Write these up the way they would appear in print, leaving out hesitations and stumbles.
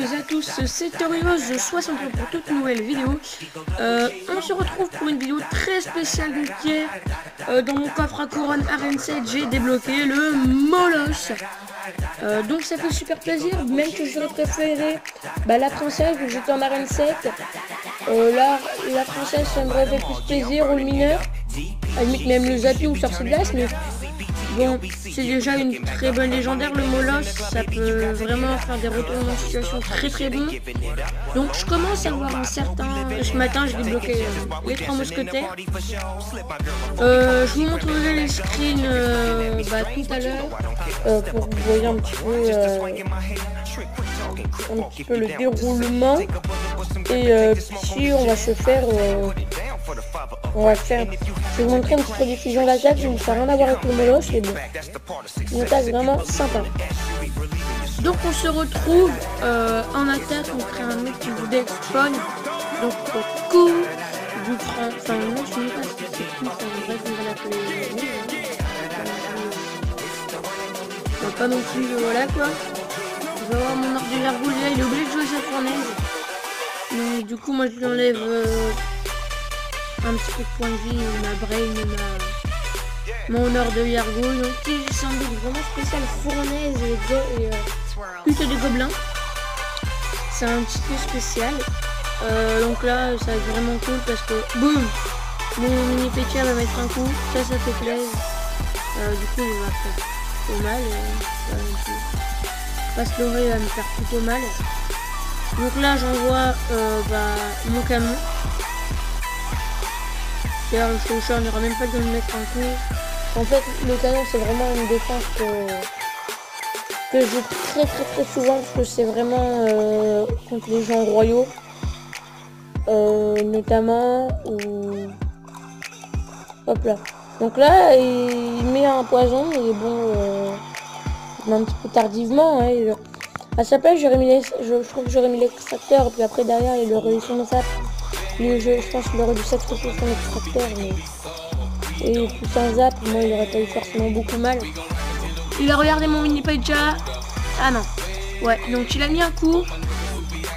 à tous, c'est Torios63 pour toute nouvelle vidéo. On se retrouve pour une vidéo très spéciale hier. Dans mon coffre à couronne Arène 7, j'ai débloqué le Molosse. Donc ça fait super plaisir, même que j'aurais préféré la princesse, vu que j'étais en Arène 7. Là, la princesse, ça me fait plus plaisir, ou le mineur. À la limite même le Zappy ou Sorcier de Glace, mais bon, c'est déjà une très bonne légendaire, le Molosse. Ça peut vraiment faire des retournements de situation très bons. Donc je commence à voir un certain... Ce matin, j'ai débloqué les 3 mousquetaires. Je vous montrerai les screens tout à l'heure pour que vous voyez un petit peu le déroulement. Et puis on va se faire... je vais vous montrer une petite rediffusion d'attaque, ça n'a rien à voir avec le Molosse, mais bon, une attaque vraiment sympa. Donc on se retrouve en attaque, on crée un mec qui vous spawn. Donc coup du franc, enfin non, je ne sais pas si c'est coup, enfin bref, on va l'appeler. Pas non plus, voilà quoi. On va voir mon ordre de gargouille, là il est obligé de jouer sa fournaise. Donc du coup moi je lui enlève un petit peu de points de vie, ma brain et mon ordre de gargouille. Donc c'est un build vraiment spécial, fournaise et plutôt des gobelins. C'est un petit peu spécial. Donc là ça va être vraiment cool parce que boum, mon mini Pecha va mettre un coup, ça fait plaisir. Du coup il va faire plutôt mal. Passe l'oreille va me faire plutôt mal. Donc là j'envoie mon camion. D'ailleurs le chauffeur n'aura même pas de me mettre un coup. En fait le canon c'est vraiment une défense que je joue très souvent parce que c'est vraiment contre les gens royaux. Notamment hop là. Donc là il met un poison mais bon un petit peu tardivement hein, à sa place je trouve que j'aurais mis l'extracteur, puis après derrière il aurait eu son sap. Je pense qu'il aurait dû sacrifier son extracteur, mais et plus un zap, moi il aurait pas eu forcément beaucoup mal. Il a regardé mon mini Pecha. Ah non. Ouais, donc il a mis un coup.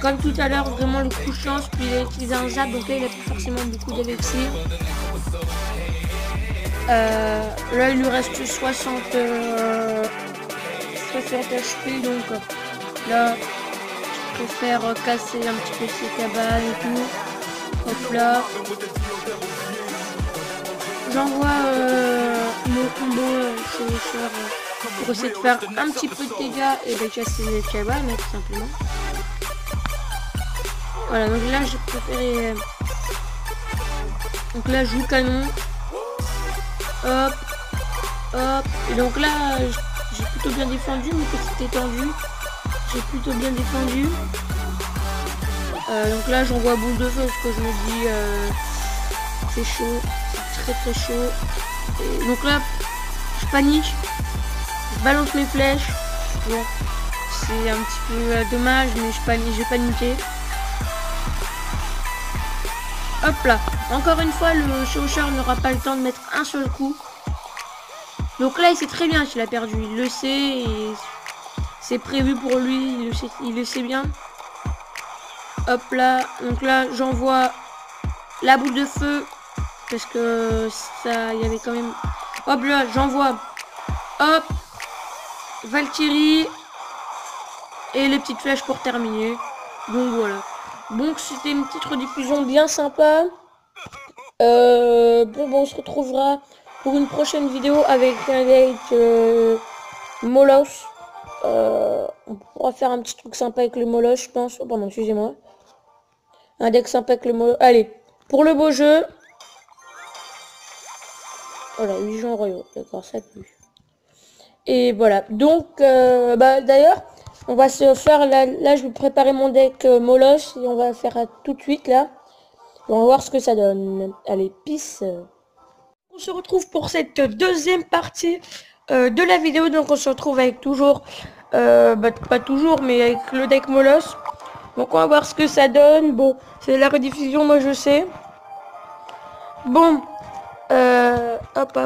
Comme tout à l'heure, vraiment le coup de chance, puis il a utilisé un zap, donc là il a plus forcément beaucoup d'élixir. Là il lui reste 60 HP, donc là je préfère casser un petit peu ses cabanes et tout. Hop là, j'envoie mon combo pour essayer de faire un petit peu de dégâts et de casser les cabanes tout simplement. Voilà, donc là j'ai préféré, donc là je joue canon, hop, et donc là j'ai plutôt bien défendu, mon petit étendu, j'ai plutôt bien défendu. Donc là j'envoie boule de feu parce que je me dis c'est chaud, c'est très chaud. Et donc là je panique, je balance mes flèches. Bon, c'est un petit peu dommage, mais j'ai paniqué. Hop là, encore une fois le chauffeur n'aura pas le temps de mettre un seul coup. Donc là il sait très bien qu'il a perdu, il le sait et c'est prévu pour lui, il le sait bien. Hop là, donc là j'envoie la boule de feu parce que ça, il y avait quand même. Hop là, j'envoie hop Valkyrie et les petites flèches pour terminer. Donc voilà. Donc c'était une petite rediffusion bien sympa. On se retrouvera pour une prochaine vidéo avec un deck Molosse. On pourra faire un petit truc sympa avec le Molosse, je pense. Oh, pardon, excusez-moi. Un deck sympa avec le Molosse. Allez, pour le beau jeu. Voilà, 8 gens royaux. D'accord, ça pue. Et voilà. Donc, d'ailleurs, on va se faire là je vais préparer mon deck Molosse et on va faire tout de suite là. On va voir ce que ça donne. Allez, peace. On se retrouve pour cette deuxième partie de la vidéo. Donc on se retrouve avec toujours, pas toujours, mais avec le deck Molosse. Donc on va voir ce que ça donne. Bon, c'est la rediffusion, moi je sais. Bon, hop.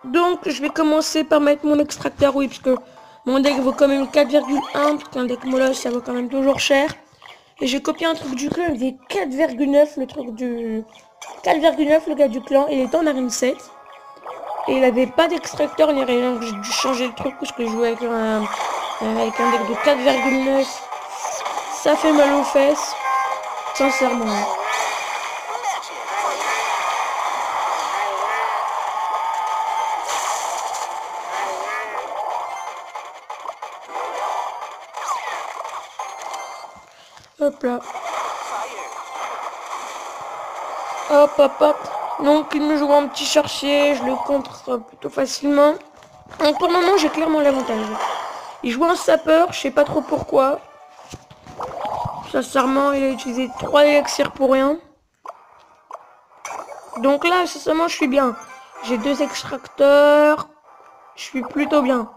Donc je vais commencer par mettre mon extracteur, oui, parce que Mon deck vaut quand même 4,1, parce qu'un deck Moloch, ça vaut quand même toujours cher. Et j'ai copié un truc du clan, il faisait 4,9, le truc du... 4,9, le gars du clan, il était en arène 7. Et il avait pas d'extracteur ni rien, donc j'ai dû changer le truc, parce que je jouais avec un deck de 4,9. Ça fait mal aux fesses, sincèrement. Hop là. Hop, hop, hop. Donc il me joue un petit chercher, je le contre plutôt facilement. Donc pour le moment j'ai clairement l'avantage. Il joue un sapeur, je sais pas trop pourquoi. Sincèrement il a utilisé 3 élixirs pour rien. Donc là sincèrement je suis bien. J'ai 2 extracteurs. Je suis plutôt bien.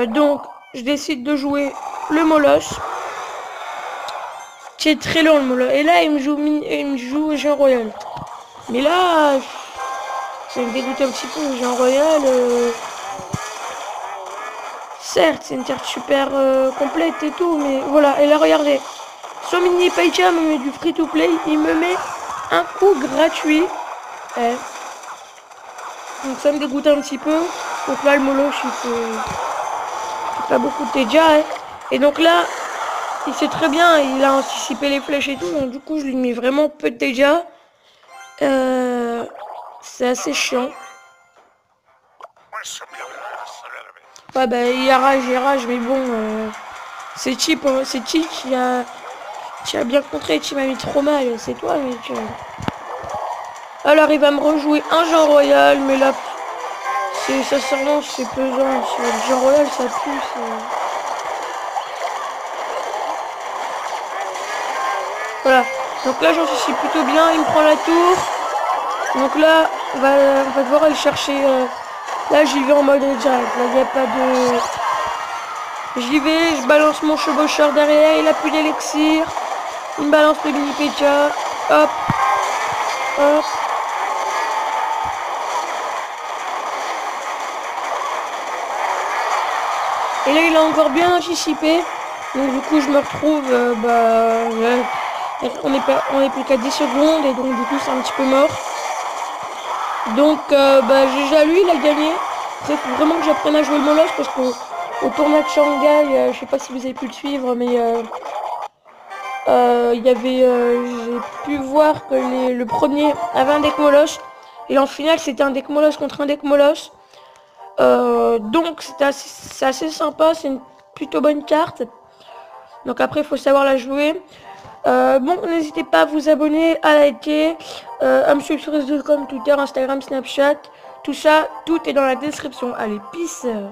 Donc je décide de jouer le Moloch. Qui est très lent le Moloch. Et là il me joue Géant Royal. Mais là, ça me dégoûte un petit peu. Géant Royal, certes, c'est une carte super complète et tout, mais voilà. Et là, regardez, son mini Paicha me met du free to play, il me met un coup gratuit. Donc ça me dégoûte un petit peu. Donc là, le Moloch, il fait pas beaucoup de dégâts. Et donc là, il sait très bien, il a anticipé les flèches et tout, donc du coup, je lui mets vraiment peu de dégâts. C'est assez chiant. Ouais bah il rage, mais bon c'est cheap, hein, c'est cheap qui a bien contré, qui m'a mis trop mal, c'est toi mec. Alors il va me rejouer un Géant Royal, mais là c'est sincèrement c'est pesant, sur le Géant Royal ça pue. Voilà, donc là j'en suis plutôt bien, il me prend la tour. Donc là, on va devoir aller chercher... là, j'y vais en mode direct. Là, il n'y a pas de... J'y vais, je balance mon chevaucheur derrière. Il a plus d'élixir. Il me balance le mini Paicha. Hop. Hop. Et là, il a encore bien anticipé. Donc, du coup, je me retrouve... on est plus qu'à 10 secondes. Et donc, du coup, c'est un petit peu mort. Donc déjà lui il a gagné. Il faut vraiment que j'apprenne à jouer le Moloch parce qu'au tournoi de Shanghai, je sais pas si vous avez pu le suivre, mais il y avait j'ai pu voir que le premier avait un deck Moloch et en finale c'était un deck Moloch contre un deck Moloch. Donc c'est assez sympa, c'est une plutôt bonne carte. Donc après il faut savoir la jouer. Bon, n'hésitez pas à vous abonner, à liker, à me suivre sur Facebook, Twitter, Instagram, Snapchat. Tout ça, tout est dans la description. Allez, peace!